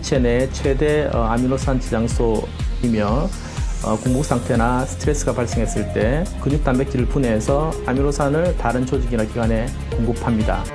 인체 내 최대 아미노산 저장소이며 공복 상태나 스트레스가 발생했을 때 근육 단백질을 분해해서 아미노산을 다른 조직이나 기관에 공급합니다.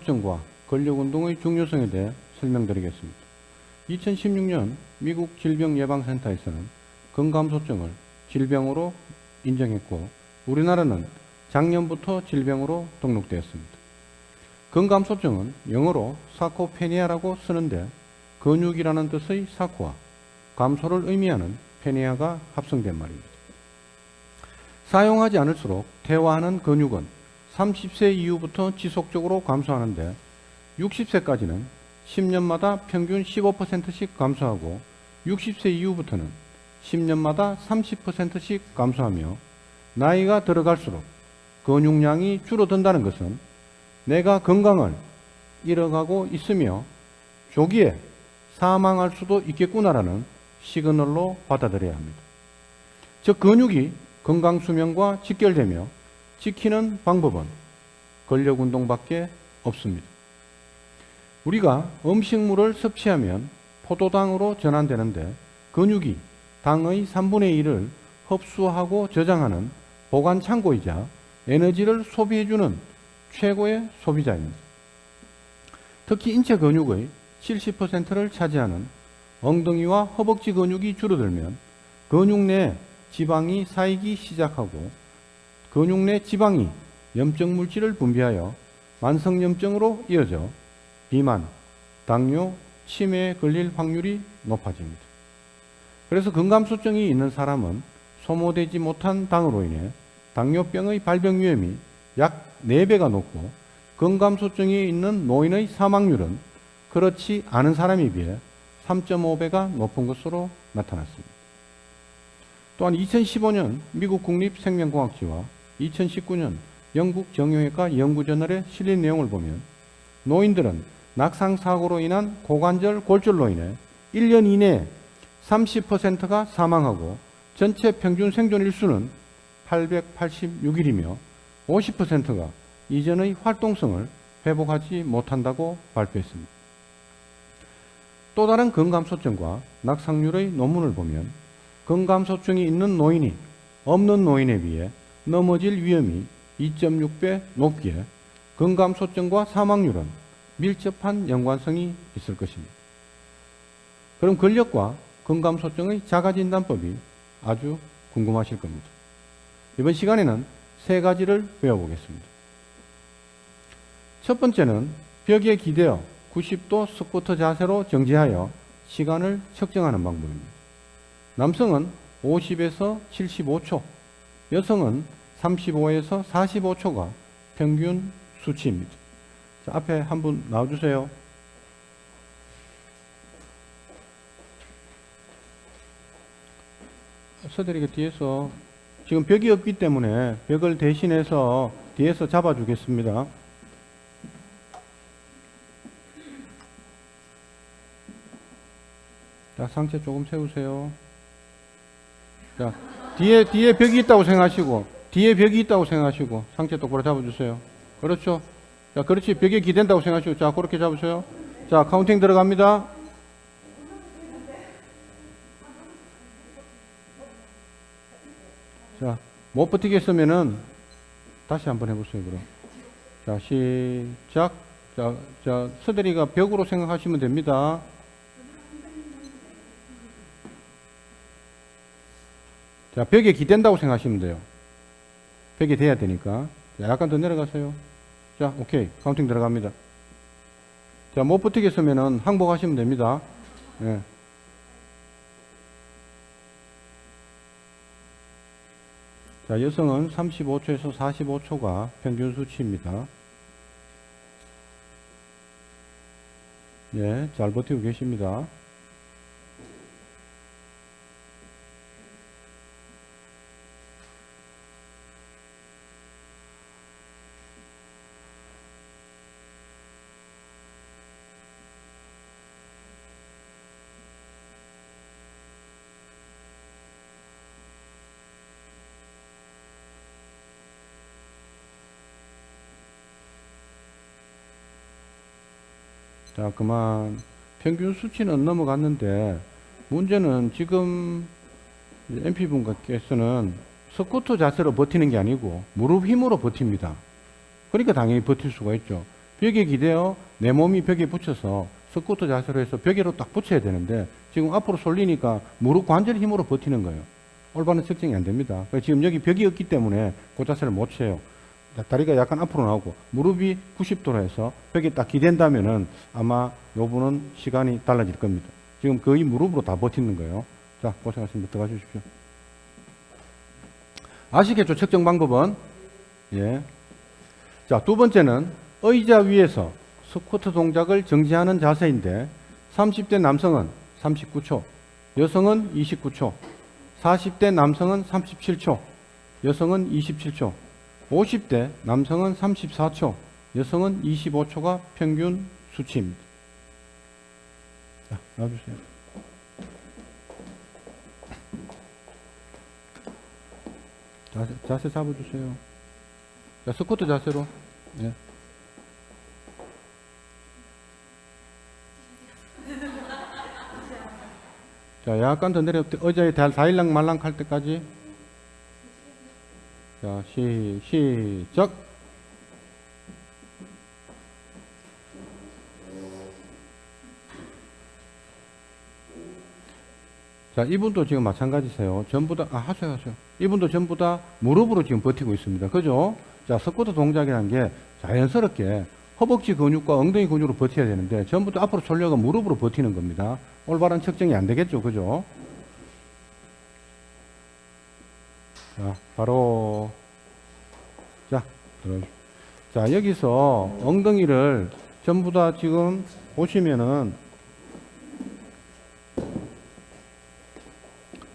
소증과 근력운동의 중요성에 대해 설명드리겠습니다. 2016년 미국 질병예방센터에서는 근감소증을 질병으로 인정했고 우리나라는 작년부터 질병으로 등록되었습니다. 근감소증은 영어로 사코페니아라고 쓰는데 근육이라는 뜻의 사코와 감소를 의미하는 페니아가 합성된 말입니다. 사용하지 않을수록 퇴화하는 근육은 30세 이후부터 지속적으로 감소하는데 60세까지는 10년마다 평균 15%씩 감소하고 60세 이후부터는 10년마다 30%씩 감소하며 나이가 들어갈수록 근육량이 줄어든다는 것은 내가 건강을 잃어가고 있으며 조기에 사망할 수도 있겠구나라는 시그널로 받아들여야 합니다. 즉 근육이 건강수명과 직결되며 지키는 방법은 근력운동밖에 없습니다. 우리가 음식물을 섭취하면 포도당으로 전환되는데 근육이 당의 3분의 1을 흡수하고 저장하는 보관 창고이자 에너지를 소비해주는 최고의 소비자입니다. 특히 인체 근육의 70%를 차지하는 엉덩이와 허벅지 근육이 줄어들면 근육 내 지방이 쌓이기 시작하고 근육 내 지방이 염증 물질을 분비하여 만성염증으로 이어져 비만, 당뇨, 치매에 걸릴 확률이 높아집니다. 그래서 근감소증이 있는 사람은 소모되지 못한 당으로 인해 당뇨병의 발병 위험이 약 4배가 높고 근감소증이 있는 노인의 사망률은 그렇지 않은 사람에 비해 3.5배가 높은 것으로 나타났습니다. 또한 2015년 미국 국립생명공학지와 2019년 영국 정형외과 연구저널에 실린 내용을 보면 노인들은 낙상사고로 인한 고관절 골절로 인해 1년 이내에 30%가 사망하고 전체 평균 생존 일수는 886일이며 50%가 이전의 활동성을 회복하지 못한다고 발표했습니다. 또 다른 근감소증과 낙상률의 논문을 보면 근감소증이 있는 노인이 없는 노인에 비해 넘어질 위험이 2.6배 높기에 근감소증과 사망률은 밀접한 연관성이 있을 것입니다. 그럼 근력과 근감소증의 자가진단법이 아주 궁금하실 겁니다. 이번 시간에는 세 가지를 배워보겠습니다. 첫 번째는 벽에 기대어 90도 스쿼트 자세로 정지하여 시간을 측정하는 방법입니다. 남성은 50에서 75초, 여성은 35에서 45초가 평균 수치입니다. 자, 앞에 한 분 나와주세요. 서대리가 뒤에서 지금 벽이 없기 때문에 벽을 대신해서 뒤에서 잡아주겠습니다. 자, 상체 조금 세우세요. 자, 뒤에 벽이 있다고 생각하시고, 상체 똑바로 잡아주세요. 그렇죠. 자, 그렇지. 벽에 기댄다고 생각하시고, 자, 그렇게 잡으세요. 자, 카운팅 들어갑니다. 자, 못 버티겠으면은, 다시 한번 해보세요, 그럼. 자, 시작. 자, 서대리가 벽으로 생각하시면 됩니다. 자, 벽에 기댄다고 생각하시면 돼요. 벽에 대야 되니까. 자, 약간 더 내려가세요. 자, 오케이. 카운팅 들어갑니다. 자, 못 버티겠으면은 항복하시면 됩니다. 예. 자, 여성은 35초에서 45초가 평균 수치입니다. 예, 잘 버티고 계십니다. 자, 그만. 평균 수치는 넘어갔는데, 문제는 지금 MP분께서는 스쿼트 자세로 버티는 게 아니고, 무릎 힘으로 버팁니다. 그러니까 당연히 버틸 수가 있죠. 벽에 기대어 내 몸이 벽에 붙여서 스쿼트 자세로 해서 벽에로 딱 붙여야 되는데, 지금 앞으로 쏠리니까 무릎 관절 힘으로 버티는 거예요. 올바른 측정이 안 됩니다. 지금 여기 벽이 없기 때문에 그 자세를 못 쳐요. 다리가 약간 앞으로 나오고 무릎이 90도로 해서 벽에 딱 기댄다면은 아마 요분은 시간이 달라질 겁니다. 지금 거의 무릎으로 다 버티는 거예요. 자, 고생하셨습니다. 들어가 주십시오. 아시겠죠? 측정 방법은? 예. 자, 두 번째는 의자 위에서 스쿼트 동작을 정지하는 자세인데 30대 남성은 39초, 여성은 29초, 40대 남성은 37초, 여성은 27초, 50대 남성은 34초, 여성은 25초가 평균 수치입니다. 자, 놔주세요. 자세 잡아주세요. 자, 스쿼트 자세로. 예. 자, 약간 더 내려, 의자에 다일랑 말랑 할 때까지. 자, 시작. 자, 이분도 지금 마찬가지세요. 전부 다, 하세요. 이분도 전부 다 무릎으로 지금 버티고 있습니다. 그죠? 자, 스쿼트 동작이라는 게 자연스럽게 허벅지 근육과 엉덩이 근육으로 버텨야 되는데, 전부 다 앞으로 쏠려가 무릎으로 버티는 겁니다. 올바른 측정이 안 되겠죠? 그죠? 자, 바로, 자, 자, 여기서 엉덩이를 전부 다 지금 보시면은,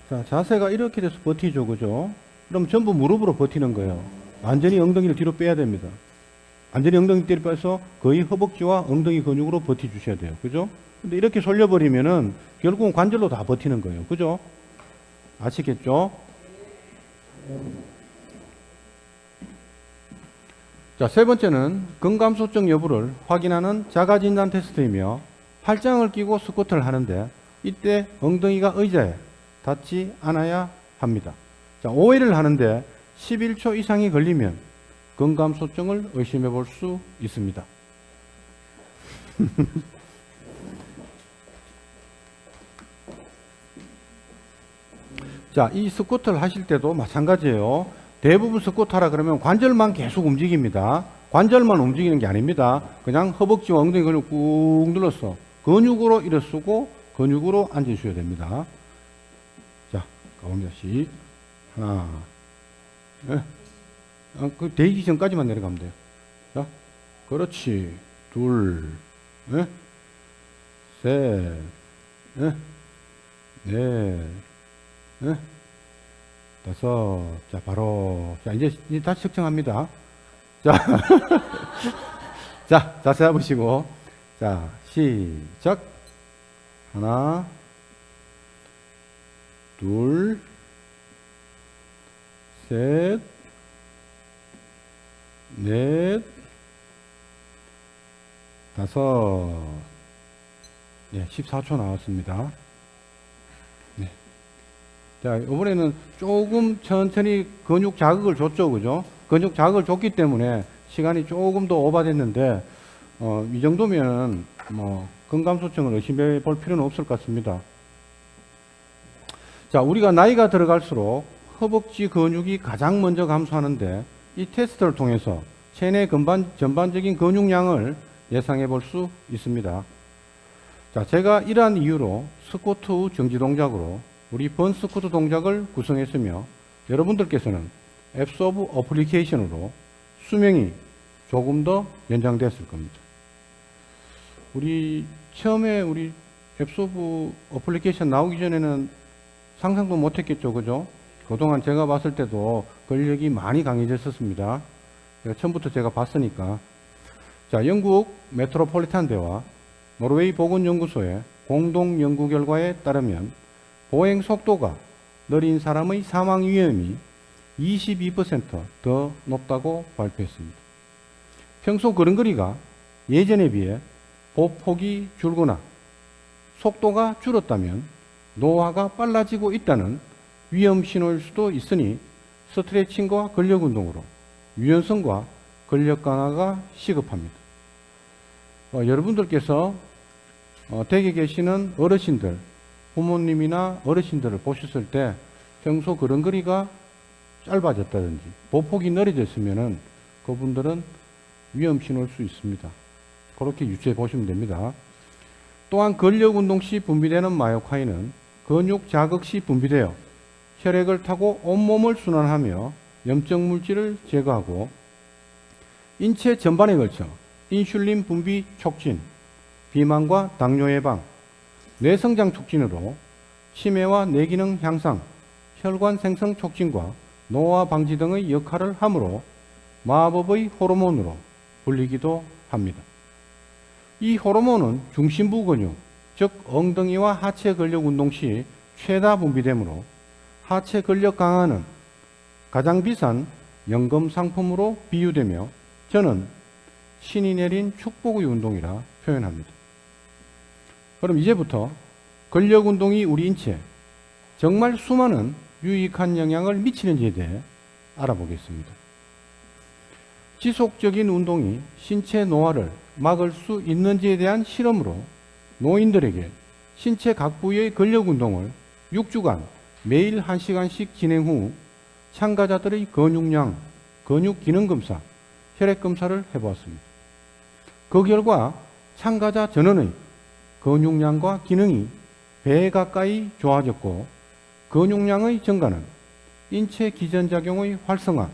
자, 자세가 이렇게 돼서 버티죠. 그죠? 그럼 전부 무릎으로 버티는 거예요. 완전히 엉덩이를 뒤로 빼야 됩니다. 완전히 엉덩이 뒤로 빼서 거의 허벅지와 엉덩이 근육으로 버텨주셔야 돼요. 그죠? 근데 이렇게 솔려버리면은 결국은 관절로 다 버티는 거예요. 그죠? 아시겠죠? 자, 세 번째는 근감소증 여부를 확인하는 자가진단 테스트이며 팔짱을 끼고 스쿼트를 하는데 이때 엉덩이가 의자에 닿지 않아야 합니다. 자, 5회를 하는데 11초 이상이 걸리면 근감소증을 의심해 볼 수 있습니다. 자, 이 스쿼트를 하실 때도 마찬가지예요. 대부분 스쿼트 하라 그러면 관절만 계속 움직입니다. 관절만 움직이는 게 아닙니다. 그냥 허벅지와 엉덩이 근육 꾹 눌러서 근육으로 일어서고 근육으로 앉으셔야 됩니다. 자, 가봅니다. 하나, 그 대기 전까지만 내려가면 돼요. 자, 그렇지. 둘, 셋, 넷, 다섯. 자, 바로. 자, 이제 다시 측정합니다. 자, 자, 자세 잡으시고. 자, 시작. 하나, 둘, 셋, 넷, 다섯. 네, 14초 나왔습니다. 네. 자, 이번에는 조금 천천히 근육 자극을 줬죠, 그죠? 근육 자극을 줬기 때문에 시간이 조금 더 오버됐는데, 이 정도면 근감소증을 의심해 볼 필요는 없을 것 같습니다. 자, 우리가 나이가 들어갈수록 허벅지 근육이 가장 먼저 감소하는데, 이 테스트를 통해서 체내 전반적인 근육량을 예상해 볼 수 있습니다. 자, 제가 이러한 이유로 스쿼트 후 정지 동작으로 우리 번 스쿼트 동작을 구성했으며, 여러분들께서는 앱스 오브 어플리케이션으로 수명이 조금 더 연장됐을 겁니다. 처음에 우리 앱스 오브 어플리케이션 나오기 전에는 상상도 못했겠죠, 그죠? 그동안 제가 봤을 때도 근력이 많이 강해졌었습니다. 처음부터 제가 봤으니까. 자, 영국 메트로폴리탄대와 노르웨이 보건연구소의 공동 연구 결과에 따르면 보행 속도가 느린 사람의 사망 위험이 22% 높다고 발표했습니다. 평소 걸음걸이가 예전에 비해 보폭이 줄거나 속도가 줄었다면 노화가 빨라지고 있다는 위험 신호일 수도 있으니 스트레칭과 근력 운동으로 유연성과 근력 강화가 시급합니다. 여러분들께서 댁에 계시는 어르신들, 부모님이나 어르신들을 보셨을 때 평소 걸음걸이가 짧아졌다든지 보폭이 느려졌으면은 그분들은 위험 신호일 수 있습니다. 그렇게 유추해 보시면 됩니다. 또한 근력 운동 시 분비되는 마요카인은 근육 자극 시 분비되어 혈액을 타고 온몸을 순환하며 염증 물질을 제거하고 인체 전반에 걸쳐 인슐린 분비 촉진, 비만과 당뇨 예방, 뇌성장 촉진으로 치매와 뇌기능 향상, 혈관 생성 촉진과 노화 방지 등의 역할을 하므로 마법의 호르몬으로 불리기도 합니다. 이 호르몬은 중심부 근육, 즉 엉덩이와 하체 근력 운동 시 최다 분비되므로 하체 근력 강화는 가장 비싼 연금 상품으로 비유되며 저는 신이 내린 축복의 운동이라 표현합니다. 그럼 이제부터 근력 운동이 우리 인체에 정말 수많은 유익한 영향을 미치는지에 대해 알아보겠습니다. 지속적인 운동이 신체 노화를 막을 수 있는지에 대한 실험으로 노인들에게 신체 각 부위의 근력 운동을 6주간 매일 1시간씩 진행 후 참가자들의 근육량, 근육 기능 검사, 혈액 검사를 해보았습니다. 그 결과 참가자 전원의 근육량과 기능이 배 가까이 좋아졌고 근육량의 증가는 인체 기전작용의 활성화,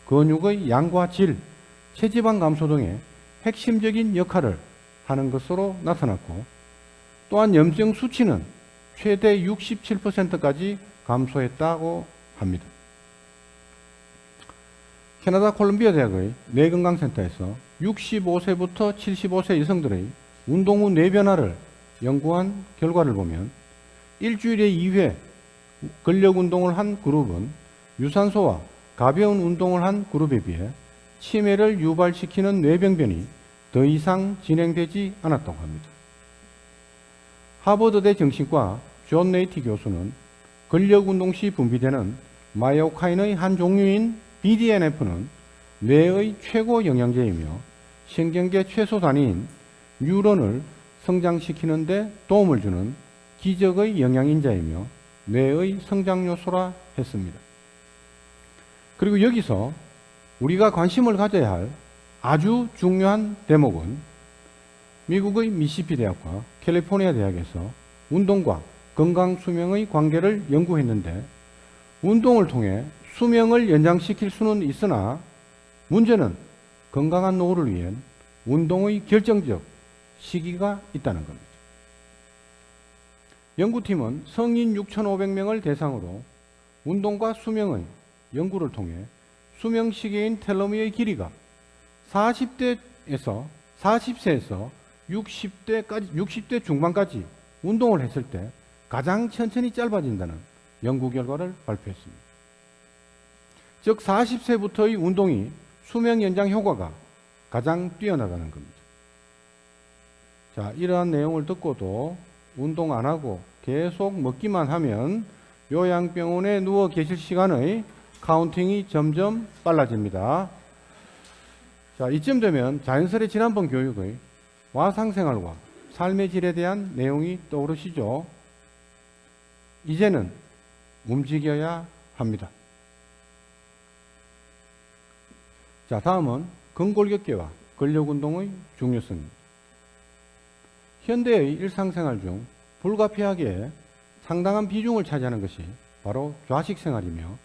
근육의 양과 질, 체지방 감소 등의 핵심적인 역할을 하는 것으로 나타났고 또한 염증 수치는 최대 67%까지 감소했다고 합니다. 캐나다 콜롬비아 대학의 뇌건강센터에서 65세부터 75세 여성들의 운동 후 뇌 변화를 연구한 결과를 보면 일주일에 2회 근력 운동을 한 그룹은 유산소와 가벼운 운동을 한 그룹에 비해 치매를 유발시키는 뇌병변이 더 이상 진행되지 않았다고 합니다. 하버드대 정신과 존 네이티 교수는 근력 운동 시 분비되는 마이오카인의 한 종류인 BDNF는 뇌의 최고 영양제이며 신경계 최소 단위인 뉴런을 성장시키는 데 도움을 주는 기적의 영양인자이며 뇌의 성장 요소라 했습니다. 그리고 여기서 우리가 관심을 가져야 할 아주 중요한 대목은 미국의 미시시피 대학과 캘리포니아 대학에서 운동과 건강 수명의 관계를 연구했는데 운동을 통해 수명을 연장시킬 수는 있으나 문제는 건강한 노후를 위한 운동의 결정적 시기가 있다는 겁니다. 연구팀은 성인 6,500명을 대상으로 운동과 수명의 연구를 통해 수명 시기인 텔로미어의 길이가 40세에서 60대 중반까지 운동을 했을 때 가장 천천히 짧아진다는 연구 결과를 발표했습니다. 즉 40세부터의 운동이 수명 연장 효과가 가장 뛰어나다는 겁니다. 자, 이러한 내용을 듣고도 운동 안 하고 계속 먹기만 하면 요양병원에 누워 계실 시간의 카운팅이 점점 빨라집니다. 자, 이쯤 되면 자연스레 지난번 교육의 와상생활과 삶의 질에 대한 내용이 떠오르시죠? 이제는 움직여야 합니다. 자, 다음은 근골격계와 근력운동의 중요성입니다. 현대의 일상생활 중 불가피하게 상당한 비중을 차지하는 것이 바로 좌식생활이며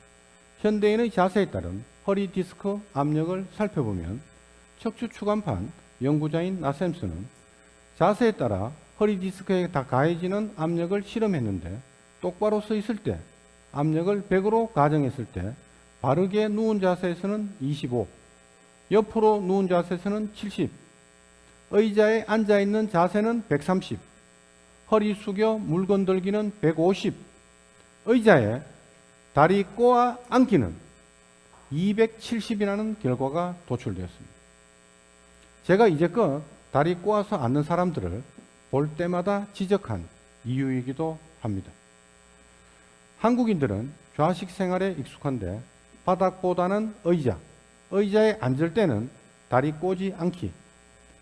현대인의 자세에 따른 허리 디스크 압력을 살펴보면 척추 추간판 연구자인 나샘스는 자세에 따라 허리 디스크에 다 가해지는 압력을 실험했는데 똑바로 서 있을 때 압력을 100으로 가정했을 때 바르게 누운 자세에서는 25, 옆으로 누운 자세에서는 70, 의자에 앉아있는 자세는 130, 허리 숙여 물건 들기는 150, 의자에 다리 꼬아 앉기는 270이라는 결과가 도출되었습니다. 제가 이제껏 다리 꼬아서 앉는 사람들을 볼 때마다 지적한 이유이기도 합니다. 한국인들은 좌식 생활에 익숙한데 바닥보다는 의자에 앉을 때는 다리 꼬지 않기,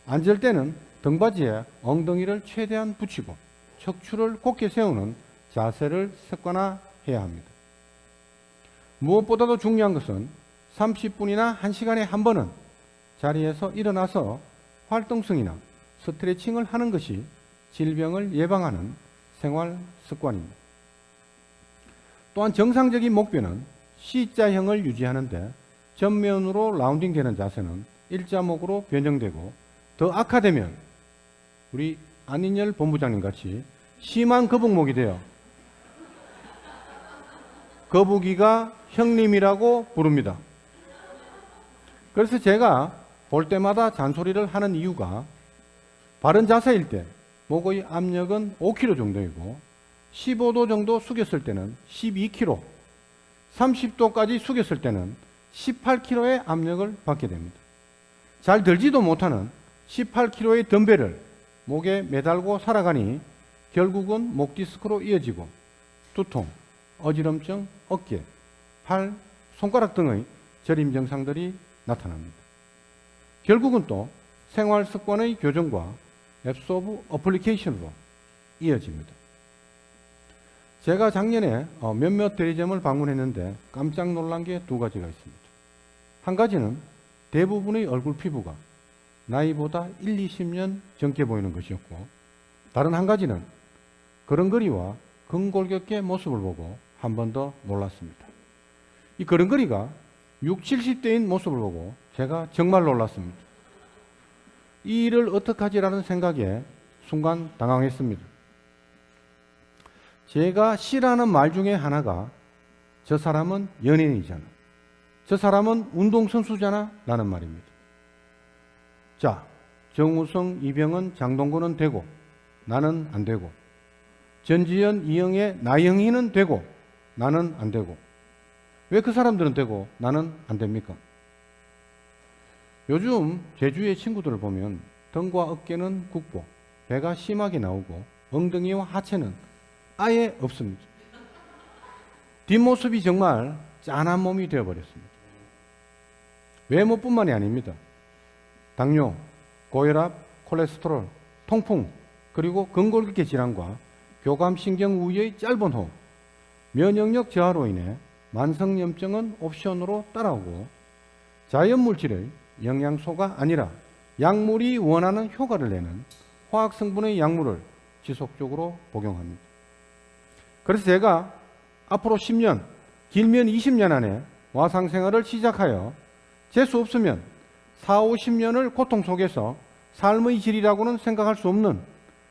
앉을 때는 등받이에 엉덩이를 최대한 붙이고 척추를 곧게 세우는 자세를 습관화해야 합니다. 무엇보다도 중요한 것은 30분이나 1시간에 한 번은 자리에서 일어나서 활동성이나 스트레칭을 하는 것이 질병을 예방하는 생활 습관입니다. 또한 정상적인 목뼈는 C자형을 유지하는데 전면으로 라운딩 되는 자세는 일자목으로 변형되고 더 악화되면 우리 안인열 본부장님 같이 심한 거북목이 되어 거북이가 형님이라고 부릅니다. 그래서 제가 볼 때마다 잔소리를 하는 이유가 바른 자세일 때 목의 압력은 5kg 정도이고 15도 정도 숙였을 때는 12kg, 30도까지 숙였을 때는 18kg의 압력을 받게 됩니다. 잘 들지도 못하는 18kg의 덤벨을 목에 매달고 살아가니 결국은 목 디스크로 이어지고 두통, 어지럼증, 어깨, 팔, 손가락 등의 저림 증상들이 나타납니다. 결국은 또 생활 습관의 교정과 앱스 오브 어플리케이션으로 이어집니다. 제가 작년에 몇몇 대리점을 방문했는데 깜짝 놀란 게 두 가지가 있습니다. 한 가지는 대부분의 얼굴 피부가 나이보다 1, 20년 젊게 보이는 것이었고, 다른 한 가지는 걸음걸이와 근골격계 모습을 보고 한 번 더 놀랐습니다. 이 걸음걸이가 60, 70대인 모습을 보고 제가 정말 놀랐습니다. 이 일을 어떡하지라는 생각에 순간 당황했습니다. 제가 싫어하는 말 중에 하나가 저 사람은 연예인이잖아, 저 사람은 운동선수잖아 라는 말입니다. 자, 정우성, 이병헌, 장동건은 되고 나는 안 되고, 전지현, 이영애, 나영희는 되고 나는 안 되고, 왜 그 사람들은 되고 나는 안 됩니까? 요즘 제 주위의 친구들을 보면 등과 어깨는 굽고 배가 심하게 나오고 엉덩이와 하체는 아예 없습니다. 뒷모습이 정말 짠한 몸이 되어버렸습니다. 외모뿐만이 아닙니다. 당뇨, 고혈압, 콜레스테롤, 통풍, 그리고 근골격계 질환과 교감신경 우위의 짧은 호흡, 면역력 저하로 인해 만성염증은 옵션으로 따라오고 자연물질의 영양소가 아니라 약물이 원하는 효과를 내는 화학성분의 약물을 지속적으로 복용합니다. 그래서 제가 앞으로 10년, 길면 20년 안에 와상생활을 시작하여 재수 없으면 4, 50년을 고통 속에서 삶의 질이라고는 생각할 수 없는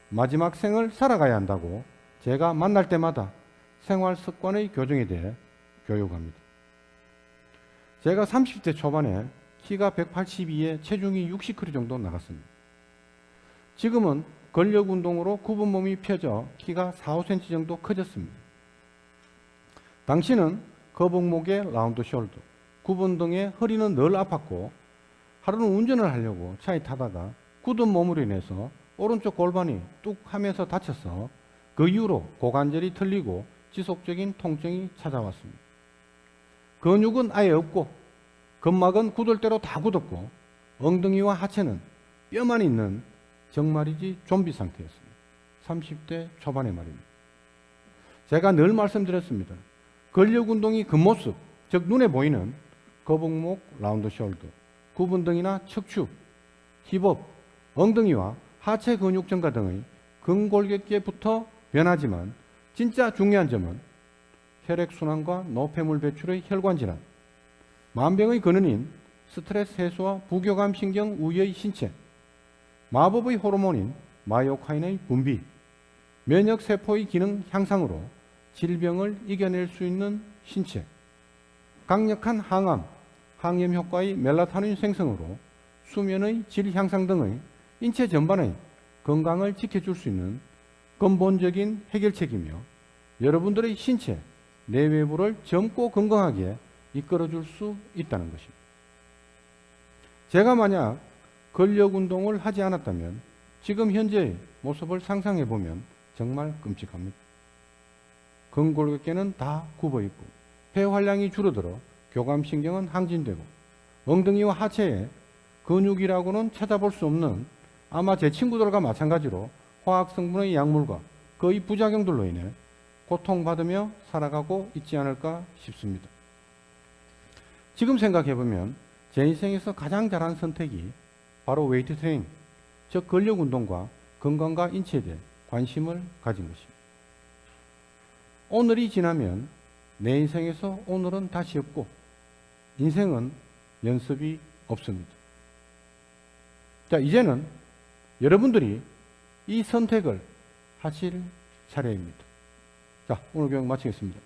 마지막 생을 살아가야 한다고 제가 만날 때마다 생활 습관의 교정에 대해 교육합니다. 제가 30대 초반에 키가 182에 체중이 60kg 정도 나갔습니다. 지금은 근력 운동으로 굽은 몸이 펴져 키가 4, 5cm 정도 커졌습니다. 당시는 거북목에 라운드 숄더, 굽은 등에 허리는 늘 아팠고 하루는 운전을 하려고 차에 타다가 굳은 몸으로 인해서 오른쪽 골반이 뚝 하면서 다쳐서 그 이후로 고관절이 틀리고 지속적인 통증이 찾아왔습니다. 근육은 아예 없고 근막은 굳을 대로 다 굳었고 엉덩이와 하체는 뼈만 있는 정말이지 좀비 상태였습니다. 30대 초반의 말입니다. 제가 늘 말씀드렸습니다. 근력 운동이 겉모습, 즉 눈에 보이는 거북목, 라운드 숄더, 굽은 등이나 척추, 힙업, 엉덩이와 하체 근육 증가 등의 근골격계부터 변하지만 진짜 중요한 점은 혈액순환과 노폐물 배출의 혈관 질환, 만병의 근원인 스트레스 해소와 부교감 신경 우위의 신체, 마법의 호르몬인 마이오카인의 분비, 면역세포의 기능 향상으로 질병을 이겨낼 수 있는 신체, 강력한 항암, 항염 효과의 멜라토닌 생성으로 수면의 질 향상 등의 인체 전반의 건강을 지켜줄 수 있는 근본적인 해결책이며 여러분들의 신체, 내외부를 젊고 건강하게 이끌어줄 수 있다는 것입니다. 제가 만약 근력 운동을 하지 않았다면 지금 현재의 모습을 상상해 보면 정말 끔찍합니다. 근골격계는 다 굽어있고 폐활량이 줄어들어 교감신경은 항진되고 엉덩이와 하체에 근육이라고는 찾아볼 수 없는 아마 제 친구들과 마찬가지로 화학성분의 약물과 그의 부작용들로 인해 고통받으며 살아가고 있지 않을까 싶습니다. 지금 생각해보면 제 인생에서 가장 잘한 선택이 바로 웨이트 트레이닝, 즉 근력 운동과 건강과 인체에 대해 관심을 가진 것입니다. 오늘이 지나면 내 인생에서 오늘은 다시 없고 인생은 연습이 없습니다. 자, 이제는 여러분들이 이 선택을 하실 차례입니다. 자, 오늘 교육 마치겠습니다.